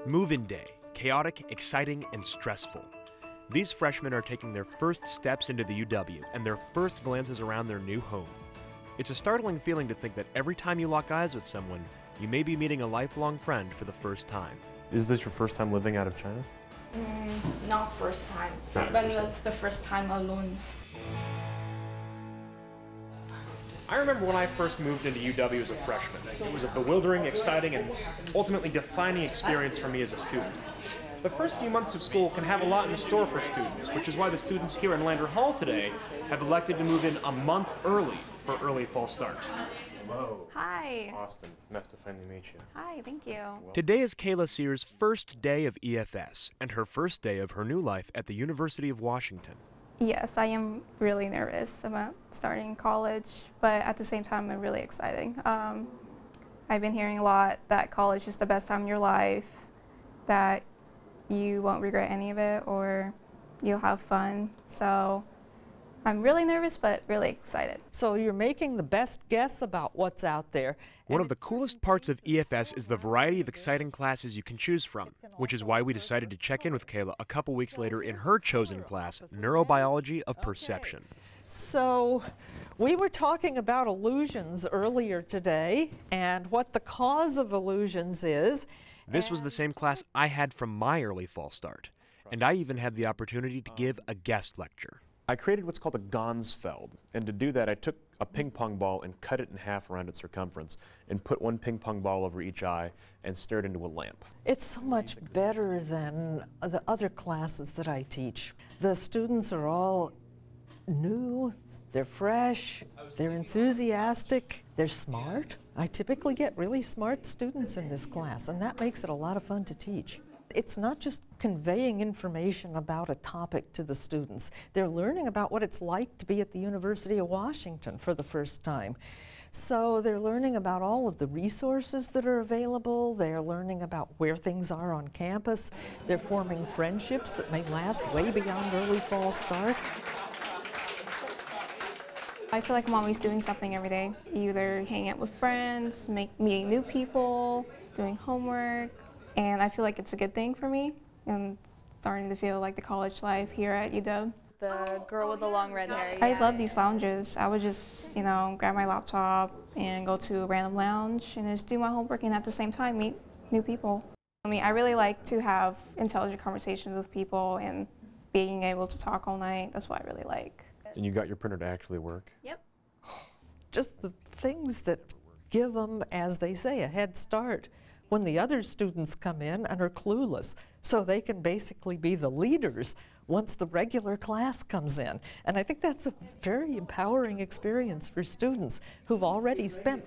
Move-in day, chaotic, exciting, and stressful. These freshmen are taking their first steps into the UW and their first glances around their new home. It's a startling feeling to think that every time you lock eyes with someone, you may be meeting a lifelong friend for the first time. Is this your first time living out of China? Not first time, but the first time alone. I remember when I first moved into UW as a freshman. It was a bewildering, exciting, and ultimately defining experience for me as a student. The first few months of school can have a lot in store for students, which is why the students here in Lander Hall today have elected to move in a month early for early fall start. Hello. Hi. Austin, nice to finally meet you. Hi, thank you. Today is Kayla Sears' first day of EFS and her first day of her new life at the University of Washington. Yes, I am really nervous about starting college, but at the same time, I'm really excited. I've been hearing a lot that college is the best time in your life, that you won't regret any of it, or you'll have fun. So I'm really nervous, but really excited. So you're making the best guess about what's out there. One of the coolest parts of EFS is the variety of exciting classes you can choose from, which is why we decided to check in with Kayla a couple weeks later in her chosen class, Neurobiology of Perception. So we were talking about illusions earlier today and what the cause of illusions is. This was the same class I had from my early fall start, and I even had the opportunity to give a guest lecture. I created what's called a Ganzfeld, and to do that I took a ping pong ball and cut it in half around its circumference and put one ping pong ball over each eye and stared into a lamp. It's so much better than the other classes that I teach. The students are all new, they're fresh, they're enthusiastic, they're smart. I typically get really smart students in this class, and that makes it a lot of fun to teach. It's not just conveying information about a topic to the students. They're learning about what it's like to be at the University of Washington for the first time. So they're learning about all of the resources that are available. They're learning about where things are on campus. They're forming friendships that may last way beyond early fall start. I feel like I'm always doing something every day, either hanging out with friends, meeting new people, doing homework, and I feel like it's a good thing for me. I'm starting to feel like the college life here at UW. The girl with the long red hair. I love these lounges. I would just, grab my laptop and go to a random lounge and just do my homework and at the same time meet new people. I really like to have intelligent conversations with people and being able to talk all night. That's what I really like. And you got your printer to actually work? Yep. Just the things that give them, as they say, a head start when the other students come in and are clueless, so they can basically be the leaders once the regular class comes in. And I think that's a very empowering experience for students who've already spent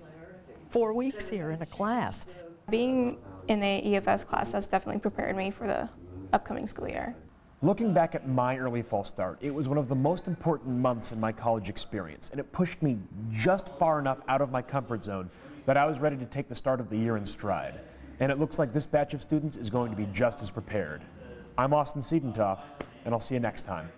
4 weeks here in a class. Being in a EFS class has definitely prepared me for the upcoming school year. Looking back at my early fall start, it was one of the most important months in my college experience, and it pushed me just far enough out of my comfort zone that I was ready to take the start of the year in stride. And it looks like this batch of students is going to be just as prepared. I'm Austin Siedentoff, and I'll see you next time.